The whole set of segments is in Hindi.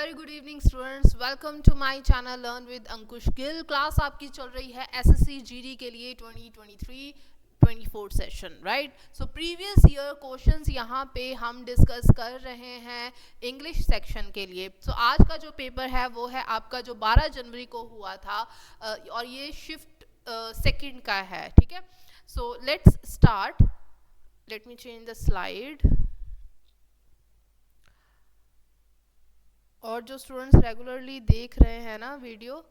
Very good evening students, welcome to my channel learn with Ankush Gill. Class आपकी चल रही है एसएससी जीडी के लिए 2023-24 session, right. So previous year questions यहाँ पे हम डिस्कस कर रहे हैं इंग्लिश सेक्शन के लिए। सो आज का जो पेपर है वो है आपका जो 12 जनवरी को हुआ था और ये शिफ्ट सेकंड का है, ठीक है। So let's start. Let me change the slide. और जो स्टूडेंट्स रेगुलरली देख रहे हैं ना video,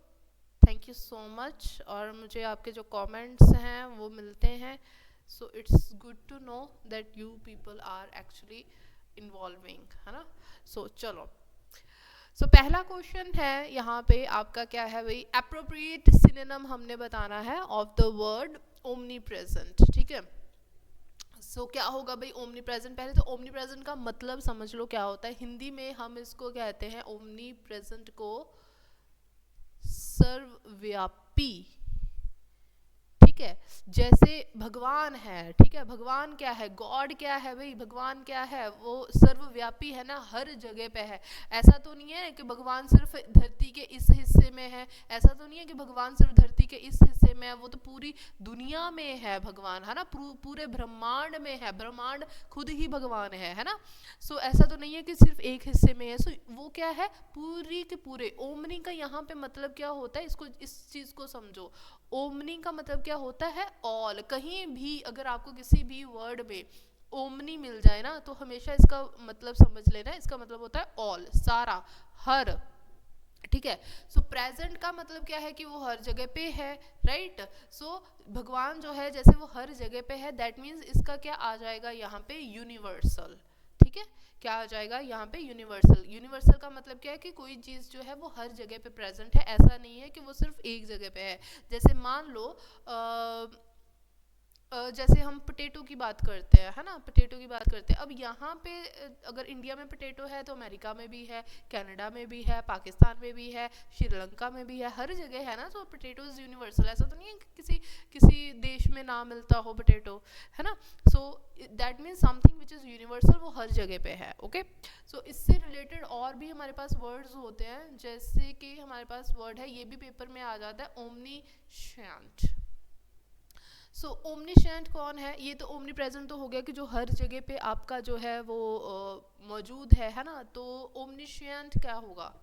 thank you so much. और मुझे आपके जो कमेंट्स हैं वो मिलते हैं, so it's good to know that you people are actually involving, है ना। सो चलो, पहला क्वेश्चन है यहाँ पे आपका क्या है भाई, एप्रोप्रिएट सिनोनिम हमने बताना है of the word omni present, ठीक है। क्या होगा भाई ओमनी प्रेजेंट। पहले तो ओमनी प्रेजेंट का मतलब समझ लो क्या होता है। हिंदी में हम इसको कहते हैं ओमनी प्रेजेंट को सर्वव्यापी, ठीक है। जैसे भगवान है, ठीक है। भगवान क्या है, गॉड क्या है भाई, भगवान क्या है, वो सर्वव्यापी है ना, हर जगह पे है। ऐसा तो नहीं है कि भगवान सिर्फ धरती के इस हिस्से में है, ऐसा तो नहीं है कि भगवान सिर्फ धरती के इस हिस्से में है, वो तो पूरी दुनिया में है भगवान, है ना। पूरे ब्रह्मांड में है, ब्रह्मांड खुद ही भगवान है ना। ऐसा तो नहीं है कि सिर्फ एक हिस्से में है। वो क्या है, पूरी के पूरे। ओमनी का यहाँ पे मतलब क्या होता है, इसको इस चीज को समझो। ओमनी का मतलब क्या होता है, ऑल। कहीं भी अगर आपको किसी भी वर्ड में ओमनी मिल जाए ना, तो हमेशा इसका मतलब समझ लेना, इसका मतलब होता है ऑल, सारा, हर, ठीक है। प्रेजेंट का मतलब क्या है कि वो हर जगह पे है, राइट। भगवान जो है जैसे वो हर जगह पे है, दैट मीन्स इसका क्या आ जाएगा यहाँ पे, यूनिवर्सल, ठीक है। क्या आ जाएगा यहाँ पे, यूनिवर्सल। यूनिवर्सल का मतलब क्या है कि कोई चीज़ जो है वो हर जगह पे प्रेजेंट है, ऐसा नहीं है कि वो सिर्फ एक जगह पे है। जैसे मान लो जैसे हम पोटैटो की बात करते हैं, है ना, पोटैटो की बात करते हैं। अब यहाँ पे अगर इंडिया में पोटैटो है तो अमेरिका में भी है, कनाडा में भी है, पाकिस्तान में भी है, श्रीलंका में भी है, हर जगह है ना। Potato is universal. ऐसा तो नहीं है कि किसी देश में ना मिलता हो पोटैटो, है ना। That means something which is universal, वो हर जगह पे है, ओके। इससे रिलेटेड और भी हमारे पास वर्ड्स होते हैं, जैसे कि हमारे पास वर्ड है, ये भी पेपर में आ जाता है, ओमनीशेंट। ओमनीशेंट कौन है, ये तो ओमनी प्रेजेंट तो हो गया कि जो हर जगह पे आपका जो है वो मौजूद है ना। तो ओमनीशेंट क्या होगा,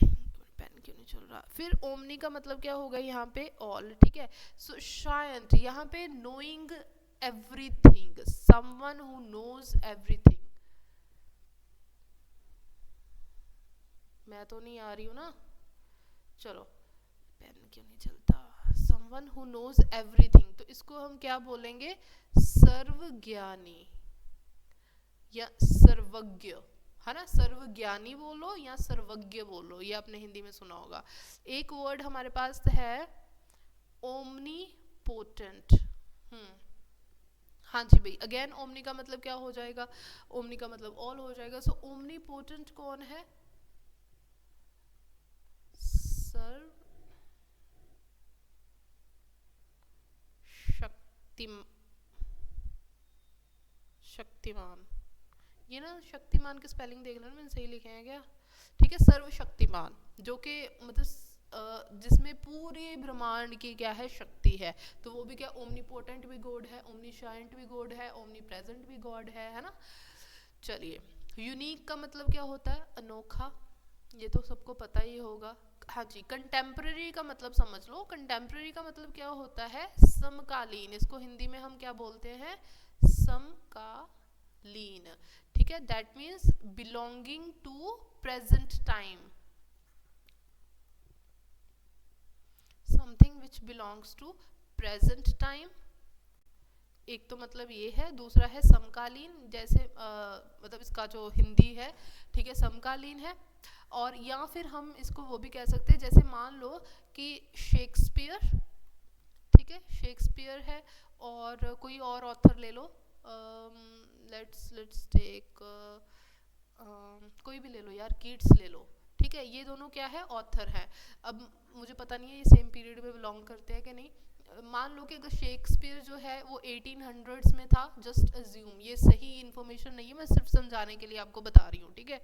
पेन क्यों नहीं चल रहा। फिर ओमनी का मतलब क्या होगा यहाँ पे, ऑल, ठीक है। शायंट यहाँ पे knowing everything, someone who knows everything. मैं तो नहीं आ रही हूँ ना, चलो, पेन क्यों नहीं चलता। समवन हु नोज एवरीथिंग, तो इसको हम क्या बोलेंगे, सर्वज्ञानी या सर्वज्ञ, है ना। सर्वज्ञानी बोलो या सर्वज्ञ बोलो, ये आपने हिंदी में सुना होगा। एक वर्ड हमारे पास है ओमनी पोटेंट। हाँ जी भाई, अगेन ओमनी का मतलब क्या हो जाएगा, ओमनी का मतलब ऑल हो जाएगा। ओमनी पोटेंट कौन है, शक्तिमान। ये ना शक्तिमान के स्पेलिंग देख लेना, मैंने सही लिखे हैं क्या, ठीक है। सर्वशक्तिमान, जो कि मतलब जिसमें पूरे ब्रह्मांड की क्या है, शक्ति है। तो वो भी क्या, ओमनीपोटेंट भी गॉड है, ओमनीशाइंट भी गॉड है, ओमनी प्रेजेंट भी गॉड है ना। चलिए, यूनिक का मतलब क्या होता है, अनोखा, ये तो सबको पता ही होगा। हाँ जी, कंटेम्प्रेरी का मतलब समझ लो। कंटेम्प्रेरी का मतलब क्या होता है, समकालीन। इसको हिंदी में हम क्या बोलते हैं, समकालीन, ठीक है। That means belonging to present time, something which belongs to present time. एक तो मतलब ये है, दूसरा है समकालीन, जैसे मतलब इसका जो हिंदी है, ठीक है, समकालीन है। और या फिर हम इसको वो भी कह सकते हैं, जैसे मान लो कि शेक्सपियर, ठीक है, शेक्सपियर है, और कोई और ऑथर ले लो, लेट्स टेक कोई भी ले लो यार, कीट्स ले लो, ठीक है। ये दोनों क्या है, ऑथर है। अब मुझे पता नहीं है ये सेम पीरियड में बिलोंग करते हैं कि नहीं। मान लो कि अगर शेक्सपियर जो है वो 1800s में था, जस्ट अज्यूम, ये सही इन्फॉर्मेशन नहीं है, मैं सिर्फ समझाने के लिए आपको बता रही हूँ, ठीक है।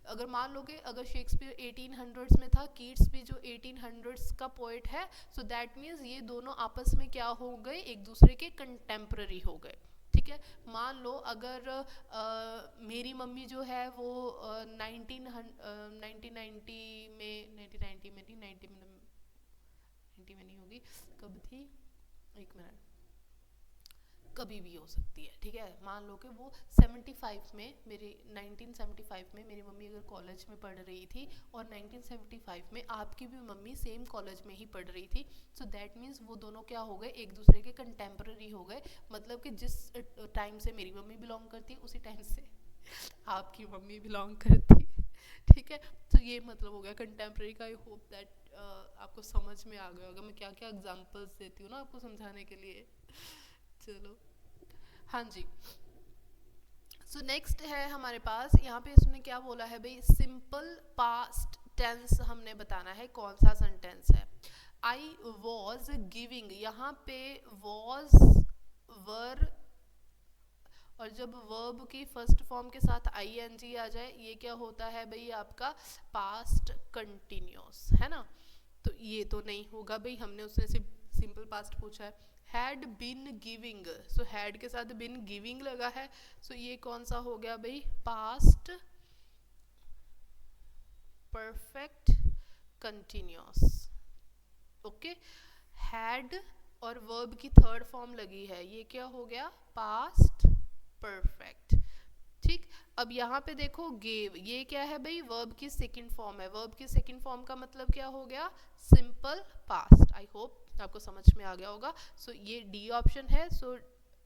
अगर मान लो कि अगर शेक्सपियर 1800s में था, कीट्स भी जो 1800s का पोइट है, सो दैट मीन्स ये दोनों आपस में क्या हो गए, एक दूसरे के कंटेम्प्ररी हो गए। ठीक है, मान लो अगर मेरी मम्मी जो है वो 1990 में, 1990 में नहीं, 90 में नहीं होगी, कब थी, एक मिनट, कभी भी हो सकती है। ठीक है, मान लो कि वो 75 में, मेरी 1975 में मेरी मम्मी अगर कॉलेज में पढ़ रही थी और 1975 में आपकी भी मम्मी सेम कॉलेज में ही पढ़ रही थी, सो दैट मीन्स वो दोनों क्या हो गए, एक दूसरे के कंटेम्प्ररी हो गए। मतलब कि जिस टाइम से मेरी मम्मी बिलोंग करती है उसी टाइम से आपकी मम्मी बिलोंग करती है। ठीक है, तो ये मतलब हो गया कंटेम्प्ररी का। आई होप दैट आपको समझ में आ गया होगा मैं क्या क्या एग्जांपल्स देती हूँ ना आपको समझाने के लिए। चलो, हाँ जी। सो नेक्स्ट है हमारे पास, यहाँ पे इसने क्या बोला है भाई, सिंपल पास्ट टेंस हमने बताना है कौन सा सेंटेंस है। आई वॉज गिविंग, यहाँ पे वॉज, वर, और जब वर्ब की फर्स्ट फॉर्म के साथ ing आ जाए, ये क्या होता है भाई, आपका पास्ट कंटिन्यूस, है ना। तो ये तो नहीं होगा भाई, हमने उसने सिर्फ सिंपल पास्ट पूछा है। Had been giving, so had के साथ बिन गिविंग लगा है, सो ये कौन सा हो गया भाई, past perfect continuous. Okay, had और वर्ब की थर्ड फॉर्म लगी है, ये क्या हो गया, पास्ट परफेक्ट। ठीक, अब यहाँ पे देखो गेव, ये क्या है भाई, वर्ब की सेकंड फॉर्म है। वर्ब की सेकंड फॉर्म का मतलब क्या हो गया, सिंपल पास्ट। आई होप आपको समझ में आ गया होगा। सो ये डी ऑप्शन है। सो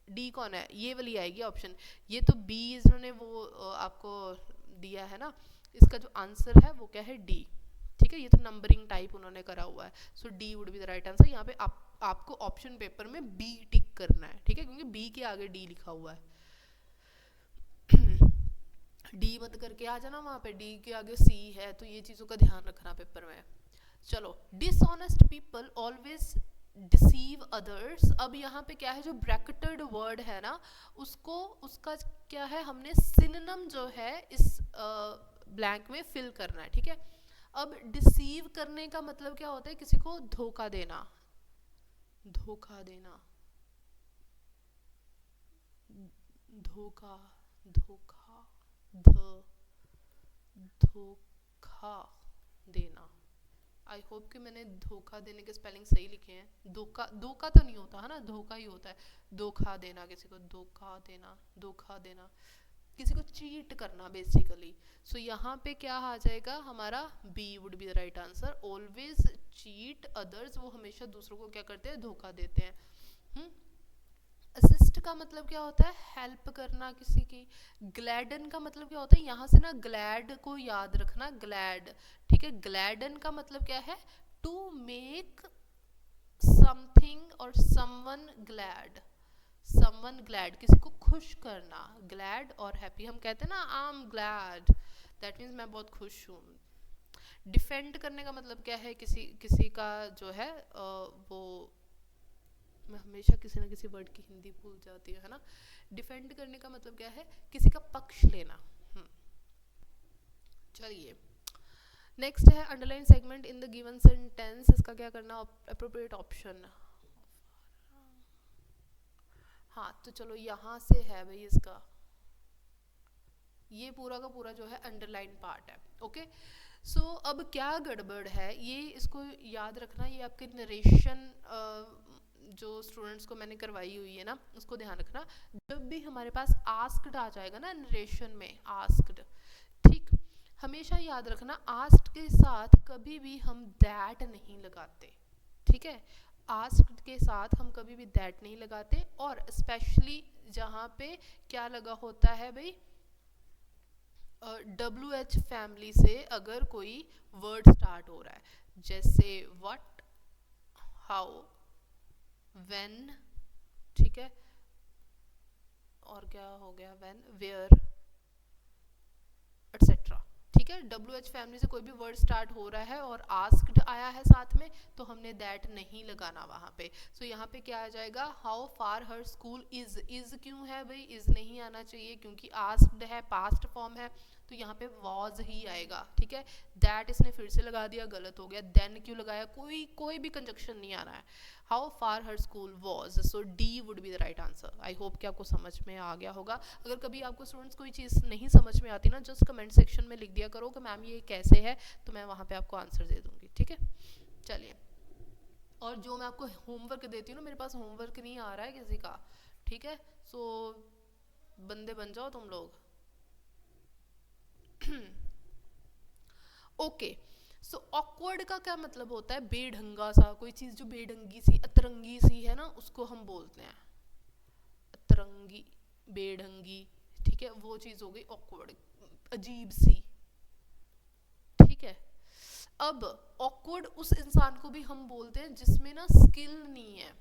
डी कौन है, ये वाली आएगी ऑप्शन। ये तो बी इन्होंने वो आपको दिया है ना, इसका जो आंसर है वो क्या है, डी। ठीक है, ये तो नंबरिंग टाइप उन्होंने करा हुआ है। So D would be the right answer. यहाँ पे आपको ऑप्शन पेपर में बी टिक करना है, ठीक है, क्योंकि बी के आगे डी लिखा हुआ है। डी मत करके आ जाना, वहाँ पे डी के आगे सी है, तो ये चीज़ों का ध्यान रखना पेपर में। चलो, dishonest people always deceive others. अब यहाँ पे क्या है, जो ब्रैकेटेड वर्ड है ना, उसको, उसका क्या है, हमने सिनोनिम जो है इस ब्लैंक में फिल करना है। ठीक है, अब डिसीव करने का मतलब क्या होता है, किसी को धोखा देना, धोखा देना, धोखा, धोखा, धोखा देना। आई होप कि मैंने धोखा देने के स्पेलिंग सही लिखे हैं। धोखा, धोखा तो नहीं होता है ना, धोखा ही होता है। धोखा देना, किसी को धोखा देना, धोखा देना, किसी को चीट करना बेसिकली। सो यहाँ पे क्या आ जाएगा हमारा, B would be the right answer. Always cheat others, वो हमेशा दूसरों को क्या करते हैं, धोखा देते हैं। असिस्ट का मतलब क्या होता है, हेल्प करना किसी की। ग्लैडन का मतलब क्या होता है, यहाँ से ना ग्लैड को याद रखना, ग्लैड। ठीक है, ग्लैडन का मतलब क्या है, टू मेक समथिंग और समवन ग्लैड। समवन ग्लैड, किसी को खुश करना। ग्लैड और हैप्पी, हम कहते हैं ना I am glad, that means मैं बहुत खुश हूँ। डिफेंड करने का मतलब क्या है, किसी किसी का जो है वो, मैं हमेशा किसी ना किसी वर्ड की हिंदी भूल जाती हूँ, है ना। डिफेंड करने का मतलब क्या है, किसी का पक्ष लेना। चलिए, नेक्स्ट है underline segment in the given sentence. इसका क्या करना, अप्रोप्रिएट ऑप्शन। हाँ, तो चलो यहाँ से है भाई, इसका ये पूरा का पूरा जो है अंडरलाइन पार्ट है। ओके, सो अब क्या गड़बड़ है, ये इसको याद रखना, ये आपके नरेशन जो स्टूडेंट्स को मैंने करवाई हुई है ना, उसको ध्यान रखना। जब भी हमारे पास आस्क्ड आ जाएगा ना नरेशन में, आस्क्ड, ठीक, हमेशा याद रखना आस्क्ड के साथ कभी भी हम दैट नहीं लगाते। ठीक है, आस्क्ड के साथ हम कभी भी दैट नहीं लगाते, और स्पेशली जहाँ पे क्या लगा होता है भाई, WH फैमिली से अगर कोई वर्ड स्टार्ट हो रहा है, जैसे व्हाट, हाउ, व्हेन, ठीक है, और क्या हो गया, व्हेन, वेयर, एटसेट्रा। ठीक है, WH फैमिली से कोई भी वर्ड स्टार्ट हो रहा है और आस्क्ड आया है साथ में, तो हमने दैट नहीं लगाना वहाँ पे। सो यहाँ पे क्या आ जाएगा, how far her school is. Is क्यों है भाई, इज नहीं आना चाहिए क्योंकि आस्क्ड है, पास्ट फॉर्म है, तो यहाँ पे was ही आएगा, ठीक है। that इसने फिर से लगा दिया, गलत हो गया। then क्यों लगाया, कोई भी कंजक्शन नहीं आ रहा है। how far her school was, so D would be the right answer। I hope कि आपको समझ में आ गया होगा। अगर कभी आपको स्टूडेंट्स कोई चीज़ नहीं समझ में आती ना, जस्ट कमेंट सेक्शन में लिख दिया करो कि मैम ये कैसे है, तो मैं वहाँ पे आपको आंसर दे दूँगी, ठीक है। चलिए, और जो मैं आपको होमवर्क देती हूँ ना, मेरे पास होमवर्क नहीं आ रहा है किसी का, ठीक है। सो बंदे बन जाओ तुम लोग। ओके, सो ऑकवर्ड का क्या मतलब होता है, बेढंगा सा, कोई चीज़ जो बेढंगी सी, अतरंगी सी है ना, उसको हम बोलते हैं अतरंगी, बेढंगी, ठीक है, वो चीज़ हो गई ऑकवर्ड, अजीब सी, ठीक है। अब ऑकवर्ड उस इंसान को भी हम बोलते हैं जिसमें ना स्किल नहीं है,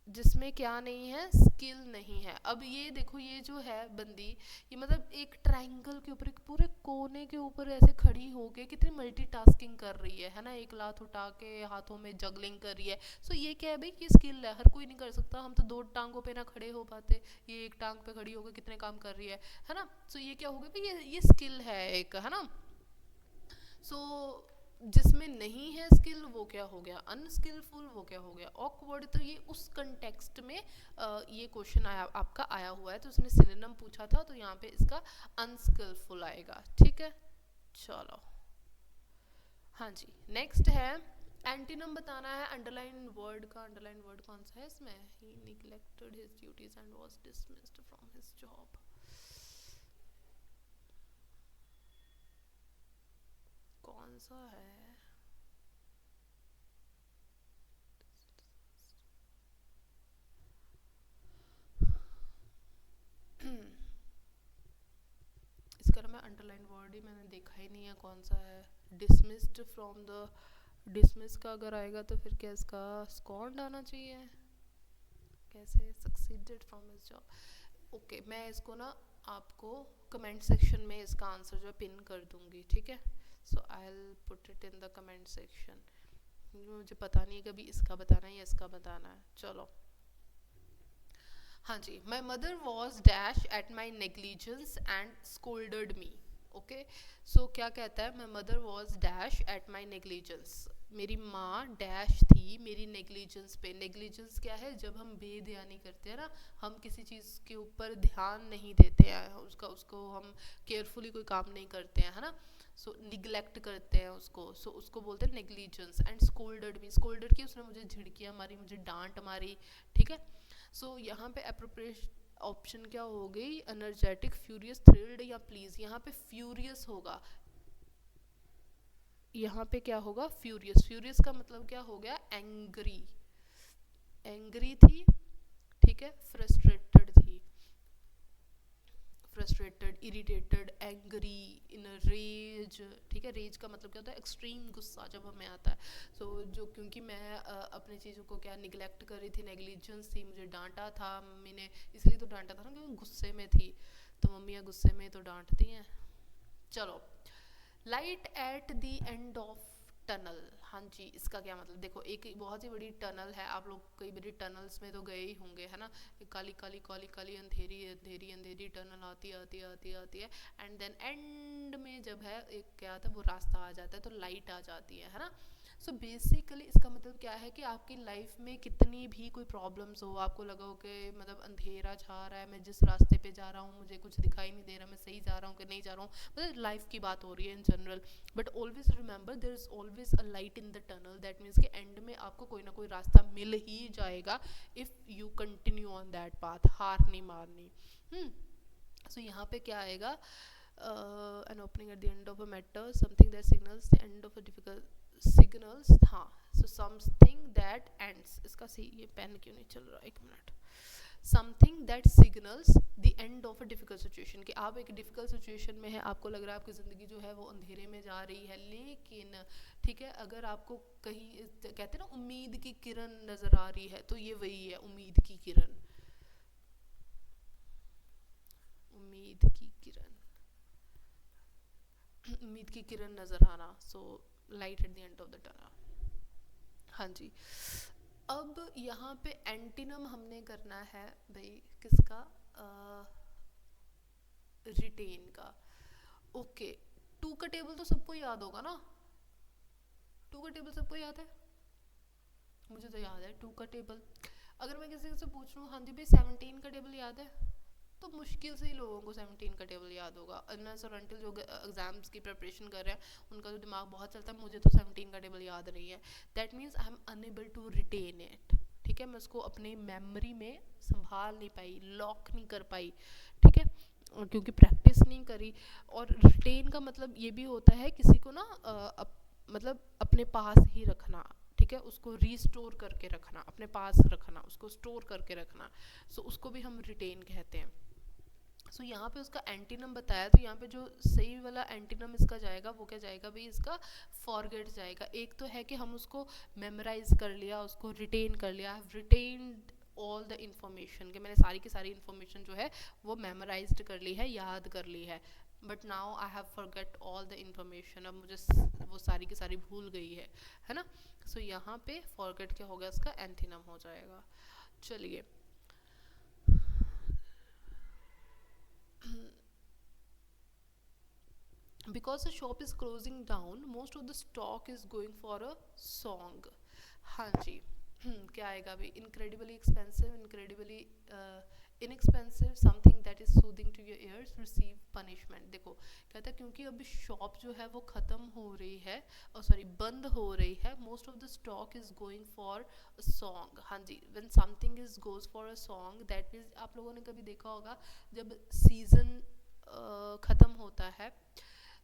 जिसमें क्या नहीं है, स्किल नहीं है। अब ये देखो, ये जो है बंदी, ये मतलब एक ट्रायंगल के ऊपर, एक पूरे कोने के ऊपर ऐसे खड़ी होके कितनी मल्टीटास्किंग कर रही है ना, एक लात उठा के हाथों में जगलिंग कर रही है। सो ये क्या है भाई, ये स्किल है, हर कोई नहीं कर सकता। हम तो दो टांगों पे ना खड़े हो पाते, ये एक टांग पे खड़ी होकर कितने काम कर रही है ना। सो ये क्या हो गया भाई, ये स्किल है एक, है ना। सो जिसमें नहीं है स्किल वो क्या हो गया, अनस्किलफुल, वो क्या हो गया, ऑकवर्ड। तो ये उस कंटेक्स्ट में ये क्वेश्चन आया, आपका आया हुआ है, तो उसने सिनोनिम पूछा था, तो यहाँ पे इसका अनस्किलफुल आएगा, ठीक है। चलो, हाँ जी, नेक्स्ट है एंटीनम बताना है। अंडरलाइन वर्ड का, अंडरलाइन वर्ड कौन सा है इसमें, he neglected his duties and was dismissed from his job, कौन सा है। इसका ना मैं अंडरलाइन वर्ड ही मैंने देखा ही नहीं है कौन सा है। डिसमिस्ड फ्रॉम द, डिसमिस का अगर आएगा तो फिर क्या इसका स्कॉन्ड आना चाहिए, कैसे, succeeded from his job. Okay, मैं इसको ना आपको कमेंट सेक्शन में इसका आंसर जो है पिन कर दूंगी, ठीक है। So I will put it in the comment section. मुझे पता नहीं है कभी इसका बताना है या इसका बताना है। चलो, हाँ जी, my mother was dash at my negligence and scolded me. Okay, so क्या कहता है, my mother was dash at my negligence, मेरी माँ डैश थी मेरी नेग्लिजेंस पे। नेग्लिजेंस क्या है, जब हम बेध्यानी करते हैं ना, हम किसी चीज़ के ऊपर ध्यान नहीं देते हैं, उसको हम केयरफुली कोई काम नहीं करते हैं, है ना। सो निगलेक्ट करते हैं उसको, सो उसको बोलते हैं negligence. And scolded me, scolded की उसने मुझे झिड़कियाँ मारी, मुझे डांट मारी, ठीक है। सो यहाँ पे अप्रोप्रिएट ऑप्शन क्या हो गई, एनर्जेटिक, फ्यूरियस, थ्रिल्ड या प्लीज। यहाँ पे फ्यूरियस होगा, यहाँ पे क्या होगा, फ्यूरियस। फ्यूरियस का मतलब क्या हो गया, एंग्री, एंग्री थी, ठीक है, फ्रस्ट्रेटेड थी, फ्रस्ट्रेटेड, इरिटेटेड, एंग्री, इन रेज, ठीक है। रेज का मतलब क्या होता है, एक्सट्रीम गुस्सा जब हमें आता है। सो जो, क्योंकि मैं अपनी चीज़ों को क्या निगलेक्ट कर रही थी, नेग्लिजेंस थी, मुझे डांटा था मम्मी ने, इसलिए तो डांटा था ना क्योंकि गुस्से में थी, तो मम्मियाँ गुस्से में तो डांटती हैं। चलो, light at the end of tunnel, हाँ जी, इसका क्या मतलब, देखो एक बहुत ही बड़ी टनल है, आप लोग कई बड़ी टनल्स में तो गए ही होंगे, है ना। काली काली काली काली अंधेरी अंधेरी अंधेरी टनल आती आती आती आती है, एंड देन एंड में जब है एक क्या आता है, वो रास्ता आ जाता है, तो लाइट आ जाती है ना। सो बेसिकली इसका मतलब क्या है कि आपकी लाइफ में कितनी भी कोई प्रॉब्लम्स हो, आपको लगा हो कि मतलब अंधेरा छा रहा है, मैं जिस रास्ते पे जा रहा हूँ मुझे कुछ दिखाई नहीं दे रहा, मैं सही जा रहा हूँ कि नहीं जा रहा हूँ, मतलब लाइफ की बात हो रही है in general, but always remember there is always a light in the tunnel. That means कि एंड में आपको कोई ना कोई रास्ता मिल ही जाएगा if you continue on that path, हार नहीं मारनी। सो यहाँ पे क्या आएगा, an opening at the end of a matter, something that signals the end of a difficult signals, हाँ, सो समथिंग दैट एंड्स, इसका सी ये पेन क्यों नहीं चल रहा, एक minute. Something that signals the end of a difficult situation, कि आप एक डिफिकल्ट सिचुएशन में है, आपको लग रहा है आपकी ज़िंदगी जो है वो अंधेरे में जा रही है, लेकिन ठीक है, अगर आपको कहीं कहते हैं ना उम्मीद की किरण नज़र आ रही है, तो ये वही है उम्मीद की किरण, उम्मीद की किरण, उम्मीद की किरण नज़र आना। So light at the end of the tunnel, हाँ जी। अब यहाँ पे एंटीनम हमने करना है भाई किसका, रिटेन का। ओके, टू का टेबल तो सबको याद होगा ना, टू का टेबल सबको याद है, मुझे तो याद है टू का टेबल। अगर मैं किसी से पूछ लूँ हाँ जी भाई 17 का टेबल याद है, तो मुश्किल से ही लोगों को 17 का टेबल याद होगा, अनलेस और अनटिल जो एग्जाम्स की प्रिपरेशन कर रहे हैं उनका तो दिमाग बहुत चलता है, मुझे तो 17 का टेबल याद नहीं है। That means I am unable to retain it, ठीक है, मैं उसको अपने मेमोरी में संभाल नहीं पाई, लॉक नहीं कर पाई, ठीक है, क्योंकि प्रैक्टिस नहीं करी। और रिटेन का मतलब ये भी होता है किसी को ना मतलब अपने पास ही रखना, ठीक है, उसको रीस्टोर करके रखना, अपने पास रखना, उसको स्टोर करके रखना, सो उसको भी हम रिटेन कहते हैं। सो यहाँ पे उसका एंटीनम बताया, तो यहाँ पे जो सही वाला एंटीनम इसका जाएगा वो क्या जाएगा भाई, इसका फॉरगेट जाएगा। एक तो है कि हम उसको मेमोराइज कर लिया, उसको रिटेन कर लिया, रिटेन्ड ऑल द इंफॉर्मेशन, कि मैंने सारी की सारी इंफॉर्मेशन जो है वो मेमोराइज्ड कर ली है, याद कर ली है, but now I have forget all the information, अब मुझे वो सारी की सारी भूल गई है ना। सो यहाँ पे फॉरगेट क्या होगा, इसका एंटीनम हो जाएगा। चलिए because the shop is closing down most of the stock is going for a song। हाँ जी, क्या आएगा अभी, incredibly expensive, incredibly inexpensive, something that is soothing to your ears, receive punishment। देखो कहता है क्योंकि अभी शॉप जो है वो ख़त्म हो रही है, सॉरी बंद हो रही है, most of the stock is going for a song। हाँ जी, when something is goes for a song that means आप लोगों ने कभी देखा होगा जब सीज़न ख़त्म होता है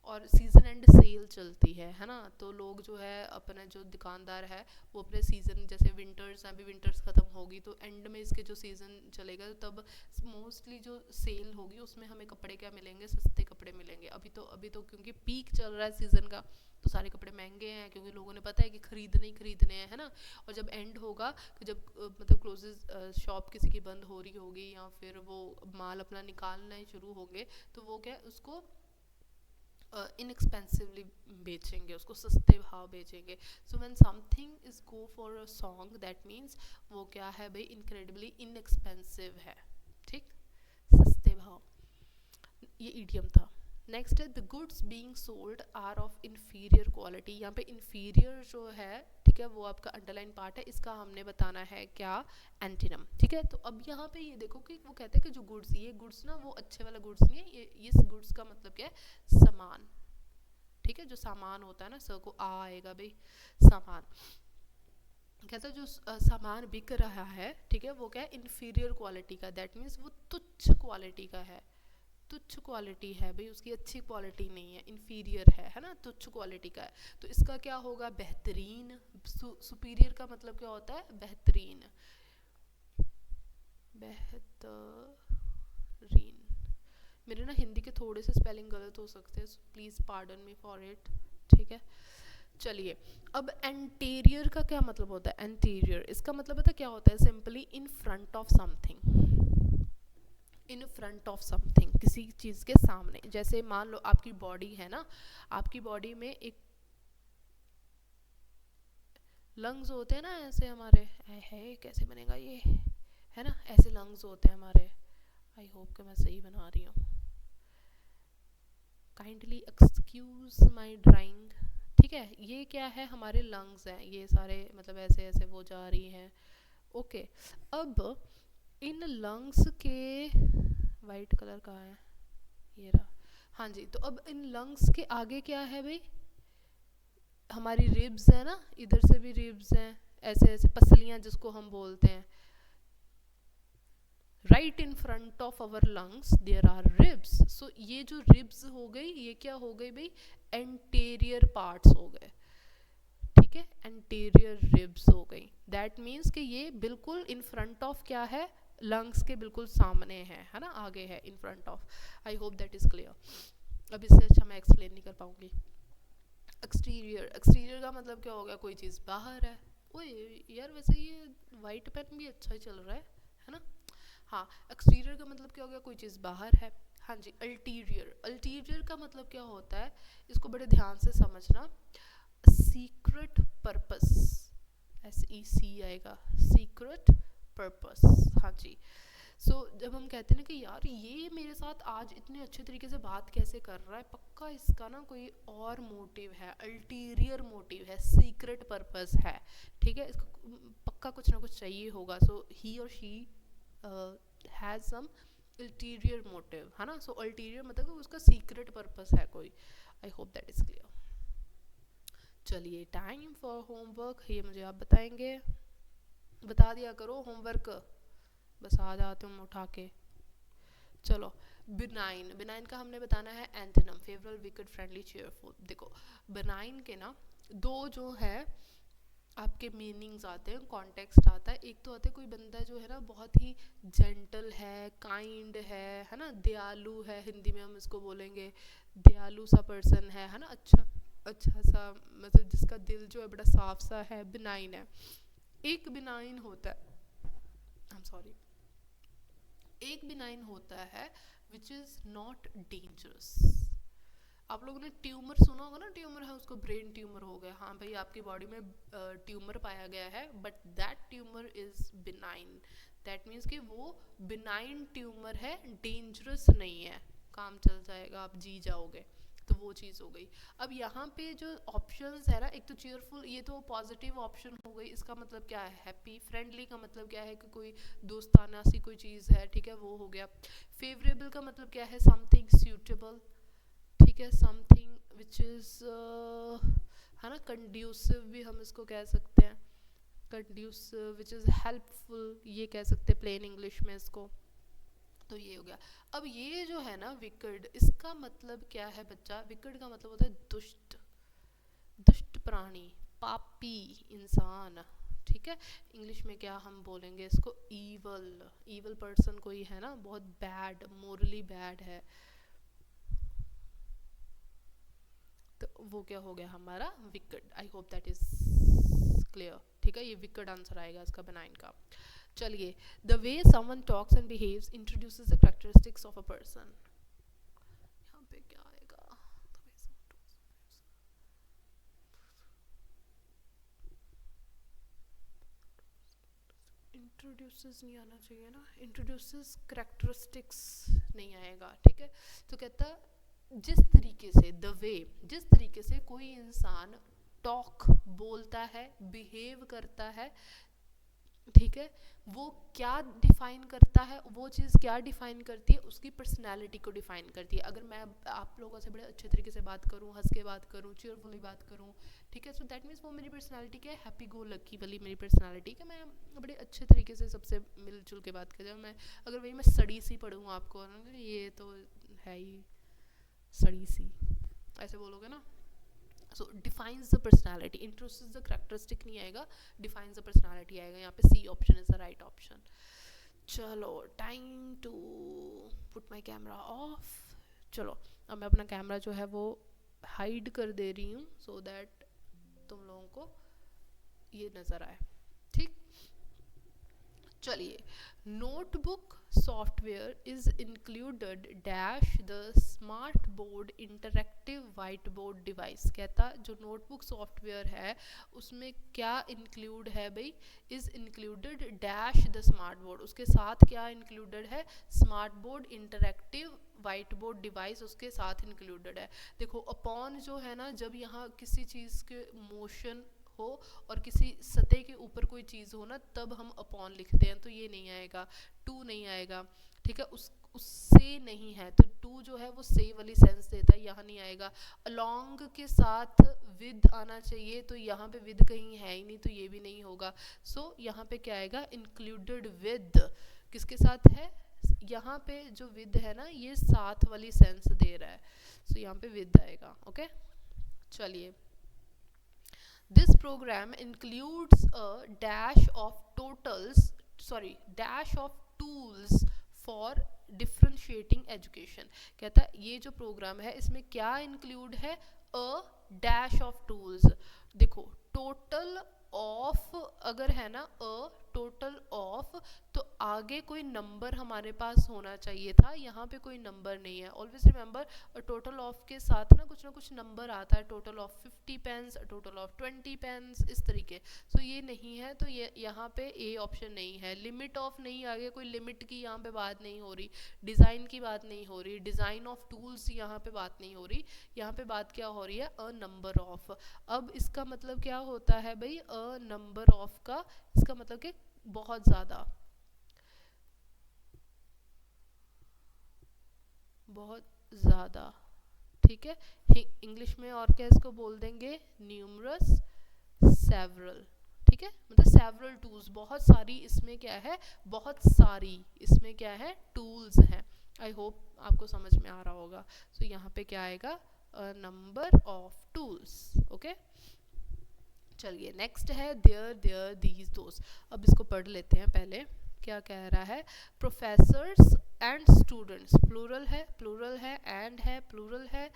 और सीज़न एंड सेल चलती है ना, तो लोग जो है अपने जो दुकानदार है वो अपने सीज़न, जैसे विंटर्स अभी विंटर्स ख़त्म होगी तो एंड में इसके जो सीज़न चलेगा तब मोस्टली जो सेल होगी उसमें हमें कपड़े क्या मिलेंगे, सस्ते कपड़े मिलेंगे। अभी तो क्योंकि पीक चल रहा है सीज़न का, तो सारे कपड़े महंगे हैं क्योंकि लोगों ने पता है कि खरीदने ही खरीदने हैं, है ना। और जब एंड होगा तो जब मतलब क्लोजेज शॉप किसी की बंद हो रही होगी या फिर वो माल अपना निकालना ही शुरू होंगे, तो वो क्या उसको इनएक्सपेंसिवली बेचेंगे, उसको सस्ते भाव बेचेंगे। So when something is go for a song that means वो क्या है भाई, इनक्रेडिबली इनएक्सपेंसिव है, ठीक, सस्ते भाव, ये इडियम था। नेक्स्ट है the goods being sold are of inferior quality. यहाँ पे इन्फीरियर जो है, ठीक है, वो आपका अंडरलाइन पार्ट है, इसका हमने बताना है क्या, एंटीनम, ठीक है। तो अब यहाँ पे ये देखो कि वो कहते हैं कि जो गुड्स, ये गुड्स ना वो अच्छे वाला गुड्स नहीं है, ये इस गुड्स का मतलब क्या है, सामान, ठीक है, जो सामान होता है ना, स को आ आएगा भाई, सामान, कहता है जो सामान बिक रहा है, ठीक है, वो क्या है, इन्फीरियर क्वालिटी का, दैट मीन्स वो तुच्छ क्वालिटी का है, तुच्छ क्वालिटी है भाई, उसकी अच्छी क्वालिटी नहीं है, इन्फीरियर है ना, तुच्छ क्वालिटी का है। तो इसका क्या होगा, बेहतरीन, सुपीरियर का मतलब क्या होता है, बेहतरीन, बेहतरीन। मेरे ना हिंदी के थोड़े से स्पेलिंग गलत हो सकते हैं, please pardon me for it, ठीक है। चलिए अब एंटीरियर का क्या मतलब होता है, एंटीरियर इसका मतलब पता क्या होता है, simply in front of something, in front of something, किसी चीज़ के सामने। जैसे मान लो आपकी बॉडी है ना, आपकी बॉडी में एक लंग्स होते हैं ना ऐसे हमारे, है कैसे बनेगा ये, है ना, ऐसे लंग्स होते हैं हमारे, आई होप कि मैं सही बना रही हूँ, काइंडली एक्सक्यूज माय ड्राइंग, ठीक है। ये क्या है, हमारे लंग्स हैं, ये सारे मतलब ऐसे ऐसे वो जा रही हैं, ओके। अब इन लंग्स के, वाइट कलर का है ये रहा, हाँ जी, तो अब इन लंग्स के आगे क्या है भाई, हमारी रिब्स है ना, इधर से भी रिब्स हैं, ऐसे ऐसे पसलियां जिसको हम बोलते हैं, right in front of our lungs there are ribs. So ये जो रिब्स हो गई, ये क्या हो गई भाई, एंटीरियर पार्ट्स हो गए, ठीक है, एंटीरियर रिब्स हो गई। दैट मीन्स कि ये बिल्कुल इन फ्रंट ऑफ क्या है, लंग्स के बिल्कुल सामने है ना, आगे है, इन front of. I hope that is clear. अब इससे अच्छा मैं एक्सप्लेन नहीं कर पाऊंगी। एक्सटीरियर, एक्सटीरियर का मतलब क्या हो गया, कोई चीज़ बाहर है। ओए यार वैसे ये वाइट पेन भी अच्छा ही चल रहा है ना। हाँ, एक्सटीरियर का मतलब क्या हो गया, कोई चीज़ बाहर है। हाँ जी, अल्टीरियर, अल्टीरियर का मतलब क्या होता है, इसको बड़े ध्यान से समझना, सीक्रेट पर्पस, SEC आएगा, सीक्रेट पर्पस, हाँ जी। जब हम कहते हैं ना कि यार ये मेरे साथ आज इतने अच्छे तरीके से बात कैसे कर रहा है, पक्का इसका ना कोई और मोटिव है, अल्टीरियर मोटिव है, सीक्रेट पर्पस है, ठीक है, इसको पक्का कुछ ना कुछ चाहिए होगा. So he or she has some ulterior motive, है ना. सो अल्टीरियर मतलब उसका सीक्रेट पर्पस है कोई. I hope that is clear. चलिए, टाइम फॉर होमवर्क, ये मुझे आप बताएंगे, बता दिया करो होमवर्क, बस आ जाते हूँ उठा के. चलो, बिनाइन, बिनाइन का हमने बताना है antonym, favourable, wicked, friendly, cheerful. देखो बिनाइन के ना दो जो है आपके मीनिंग्स आते हैं, कॉन्टेक्स्ट आता है. एक तो आते है कोई बंदा जो है ना बहुत ही जेंटल है, काइंड है ना, दयालु है, हिंदी में हम इसको बोलेंगे दयालु सा पर्सन है ना, अच्छा सा, मतलब जिसका दिल जो है बड़ा साफ सा है, बिनाइन है. एक बिनाइन होता है, आई एम सॉरी, एक बिनाइन होता है विच इज़ नॉट डेंजरस. आप लोगों ने ट्यूमर सुना होगा ना, ट्यूमर है उसको ब्रेन ट्यूमर हो गया, हाँ भाई आपकी बॉडी में ट्यूमर पाया गया है, but that tumour is benign. That means कि वो बिनाइन ट्यूमर है, डेंजरस नहीं है, काम चल जाएगा, आप जी जाओगे, तो वो चीज़ हो गई. अब यहाँ पे जो ऑप्शंस है ना, एक तो चीयरफुल, ये तो पॉजिटिव ऑप्शन हो गई, इसका मतलब क्या है हैप्पी. फ्रेंडली का मतलब क्या है कि कोई दोस्ताना सी कोई चीज़ है, ठीक है, वो हो गया. फेवरेबल का मतलब क्या है, समथिंग सूटेबल, ठीक है, समथिंग विच इज़ है ना, कंड्यूसिव भी हम इसको कह सकते हैं, कंड्यूसिव विच इज़ हेल्पफुल, ये कह सकते हैं प्लेन इंग्लिश में इसको. तो ये हो गया. अब ये जो है ना विकेड, इसका मतलब क्या है बच्चा, विकेड का मतलब होता है दुष्ट, दुष्ट प्राणी, पापी इंसान, ठीक है. इंग्लिश में क्या हम बोलेंगे इसको, ईवल, ईवल पर्सन कोई है ना, बहुत बैड, मोरली बैड है, तो वो क्या हो गया हमारा wicked. I hope that is clear, ठीक है, ये विकेड आंसर आएगा इसका बिनाइन का. चलिए, the way someone talks and behaves introduces the characteristics of a person. यहाँ पे क्या आएगा, इंट्रोड्यूसेस नहीं आना चाहिए ना, इंट्रोड्यूसेस कैरेक्टरिस्टिक्स नहीं आएगा, ठीक है. तो कहता जिस तरीके से, द वे, जिस तरीके से कोई इंसान टॉक बोलता है, बिहेव करता है, ठीक है, वो क्या डिफाइन करता है, वो चीज़ क्या डिफाइन करती है, उसकी पर्सनैलिटी को डिफाइन करती है. अगर मैं आप लोगों से बड़े अच्छे तरीके से बात करूँ, हंस के बात करूँ, चीयरफुली बात करूँ, ठीक है, सो दैट मीन्स वो मेरी पर्सनैलिटी क्या है, हैप्पी गो लकी वाली मेरी पर्सनैलिटी, कि मैं बड़े अच्छे तरीके से सबसे मिलजुल के बात कर. मैं अगर वही मैं सड़ी सी पढ़ूँ आपको, ये तो है ही सड़ी सी, ऐसे बोलोगे ना. So defines the personality, introduces the characteristic नहीं आएगा, डिफाइंस द पर्सनैलिटी आएगा. यहाँ पे C option is the right option. चलो, time to put my camera off. चलो, अब मैं अपना कैमरा जो है वो हाइड कर दे रही हूँ, सो दैट तुम लोगों को ये नज़र आए, ठीक. चलिए, notebook software is included dash the smart board interactive white board device. कहता जो नोटबुक सॉफ्टवेयर है उसमें क्या इंक्लूड है भाई, is included dash the smart board, उसके साथ क्या इंक्लूडेड है, smart board interactive white board device उसके साथ इंक्लूडेड है. देखो अपॉन जो है ना, जब यहाँ किसी चीज़ के मोशन हो और किसी सतह के ऊपर कोई चीज़ हो ना, तब हम अपॉन लिखते हैं, तो ये नहीं आएगा, टू नहीं आएगा, ठीक है, उससे नहीं है, तो टू जो है वो से वाली सेंस देता है, यहाँ नहीं आएगा. अलोंग के साथ विद आना चाहिए, तो यहाँ पे विद कहीं है ही नहीं, तो ये भी नहीं होगा. सो यहाँ पे क्या आएगा, इंक्लूडेड विद, किसके साथ है, यहाँ पे जो विद है ना ये साथ वाली सेंस दे रहा है, सो यहाँ पे विद आएगा. ओके, चलिए. This program includes a dash of tools for differentiating education. कहता है ये जो प्रोग्राम है इसमें क्या इंक्लूड है, a dash of tools. देखो टोटल ऑफ अगर है ना, a टोटल ऑफ, तो आगे कोई नंबर हमारे पास होना चाहिए था, यहाँ पे कोई नंबर नहीं है। ऑलवेज रिमेंबर टोटल ऑफ के साथ ना कुछ नंबर आता है, total of 50 pens, total of 20 pens, इस तरीके। सो ये नहीं है, तो ये यहाँ पे ए ऑप्शन नहीं है। लिमिट ऑफ नहीं, आगे कोई लिमिट की यहाँ पे बात नहीं हो रही, डिज़ाइन की बात नहीं हो रही, डिज़ाइन ऑफ टूल्स यहाँ पे बात नहीं हो रही, यहाँ पे बात क्या हो रही है, अ नंबर ऑफ। अब इसका मतलब क्या होता है भाई, अ नंबर ऑफ का इसका मतलब कि बहुत ज़्यादा, बहुत ज़्यादा, ठीक है। इंग्लिश में और क्या इसको बोल देंगे, न्यूमरस, सेवरल, ठीक है, मतलब सेवरल टूल्स, बहुत सारी इसमें क्या है, बहुत सारी इसमें क्या है, टूल्स हैं। आई होप आपको समझ में आ रहा होगा। सो यहाँ पे क्या आएगा, नंबर ऑफ टूल्स। ओके, चलिए नेक्स्ट है देयर देयर दीज दोस। अब इसको पढ़ लेते हैं पहले, क्या कह रहा है, प्रोफेसर्स एंड स्टूडेंट्स, प्लूरल है, एंड है, प्लूरल है,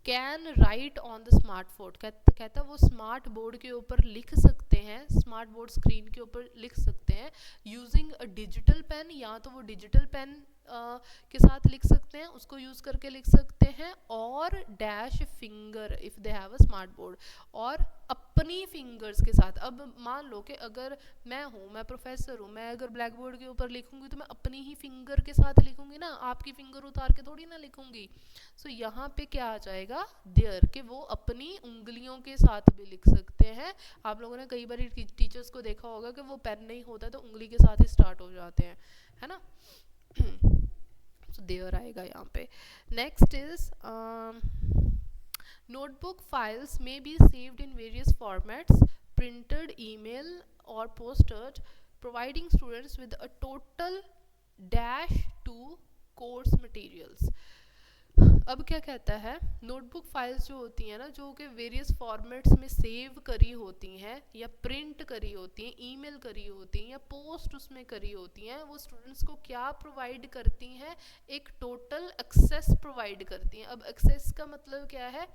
can write on the smart board, कहता वो स्मार्ट बोर्ड के ऊपर लिख सकते हैं, स्मार्ट बोर्ड स्क्रीन के ऊपर लिख सकते हैं, यूजिंग अ डिजिटल पेन, या तो वो डिजिटल पेन के साथ लिख सकते हैं, उसको यूज़ करके लिख सकते हैं, और dash finger if they have a smart board, और अपनी फिंगर्स के साथ। अब मान लो कि अगर मैं हूँ, मैं प्रोफेसर हूँ, मैं अगर ब्लैक बोर्ड के ऊपर लिखूंगी तो मैं अपनी ही फिंगर के साथ लिखूंगी ना, आपकी फिंगर उतार के थोड़ी ना लिखूंगी। सो यहाँ पे क्या आ जाएगा, देयर, कि वो अपनी उंगलियों के साथ भी लिख सकते हैं। आप लोगों ने कई बार टीचर्स को देखा होगा कि वो पेन नहीं होता तो उंगली के साथ ही स्टार्ट हो जाते हैं, है ना। सो देयर आएगा यहाँ पे। Next is notebook files may be saved in various formats, printed, email or posted, providing students with a total dash to course materials। अब क्या कहता है, नोटबुक फाइल्स जो होती हैं ना, जो कि वेरियस फॉर्मेट्स में सेव करी होती हैं, या प्रिंट करी होती हैं, ईमेल करी होती हैं, या पोस्ट उसमें करी होती हैं, वो स्टूडेंट्स को क्या प्रोवाइड करती हैं, एक टोटल एक्सेस प्रोवाइड करती हैं। अब एक्सेस का मतलब क्या है,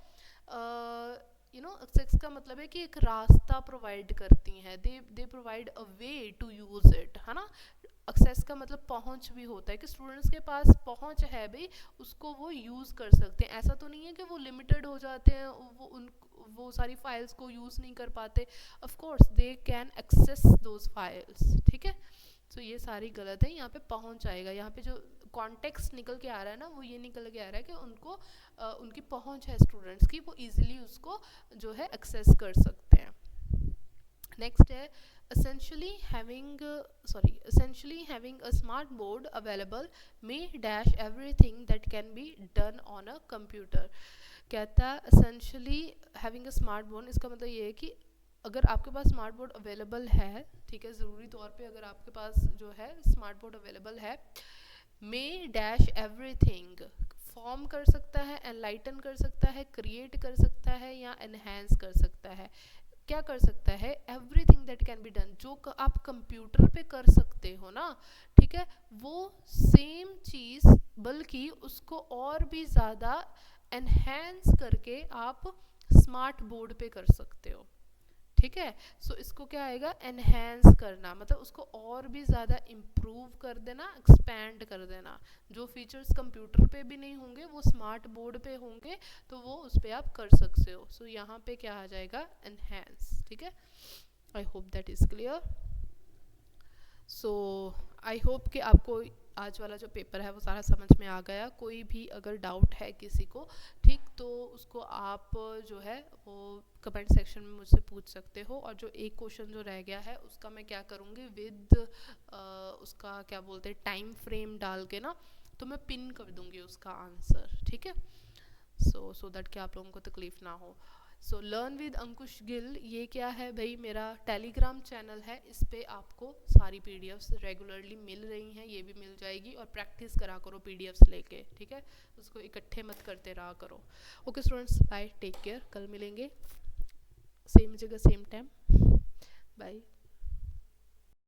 एक्सेस का मतलब है कि एक रास्ता प्रोवाइड करती हैं, they provide a way to use it, है ना। एक्सेस का मतलब पहुंच भी होता है, कि स्टूडेंट्स के पास पहुंच है भाई, उसको वो यूज़ कर सकते हैं। ऐसा तो नहीं है कि वो लिमिटेड हो जाते हैं, वो सारी फाइल्स को यूज़ नहीं कर पाते। Of course they can access those files, ठीक है। सो ये सारी गलत है, यहाँ पे पहुंच आएगा। यहाँ पे जो कॉन्टेक्स्ट निकल के आ रहा है ना, वो ये निकल के आ रहा है कि उनको उनकी पहुंच है स्टूडेंट्स की, वो इजीली उसको जो है एक्सेस कर सकते हैं। नेक्स्ट है essentially having a smart board available may dash everything that can be done on a computer। कहता है essentially having a smart board, इसका मतलब ये है कि अगर आपके पास स्मार्ट बोर्ड अवेलेबल है, ठीक है, ज़रूरी तौर पे अगर आपके पास जो है स्मार्ट बोर्ड अवेलेबल है, may dash everything, फॉर्म कर सकता है, एनलाइटन कर सकता है, क्रिएट कर सकता है, या एनहेंस कर सकता है। क्या कर सकता है, everything that can be done, जो आप कंप्यूटर पे कर सकते हो ना, ठीक है, वो सेम चीज़ बल्कि उसको और भी ज़्यादा एनहेंस करके आप स्मार्ट बोर्ड पे कर सकते हो, ठीक है। सो इसको क्या आएगा, एनहेंस करना, मतलब उसको और भी ज़्यादा इम्प्रूव कर देना, एक्सपैंड कर देना। जो फीचर्स कंप्यूटर पे भी नहीं होंगे वो स्मार्ट बोर्ड पे होंगे, तो वो उस पर आप कर सकते हो। सो यहाँ पे क्या आ जाएगा, एनहेंस, ठीक है। I hope that is clear. So I hope कि आपको आज वाला जो पेपर है वो सारा समझ में आ गया। कोई भी अगर डाउट है किसी को, ठीक, तो उसको आप जो है वो कमेंट सेक्शन में मुझसे पूछ सकते हो। और जो एक क्वेश्चन जो रह गया है उसका मैं क्या करूँगी, विद उसका क्या बोलते हैं टाइम फ्रेम डाल के ना, तो मैं पिन कर दूँगी उसका आंसर, ठीक है। सो दैट कि आप लोगों को तकलीफ़ ना हो। So learn with Ankush Gill, ये क्या है भाई, मेरा टेलीग्राम चैनल है, इस पे आपको सारी पीडीएफ्स रेगुलरली मिल रही हैं, ये भी मिल जाएगी। और प्रैक्टिस करा करो पीडीएफ्स लेके, ठीक है, उसको इकट्ठे मत करते रहा करो। Okay students, bye, take care, कल मिलेंगे सेम जगह सेम टाइम, बाय।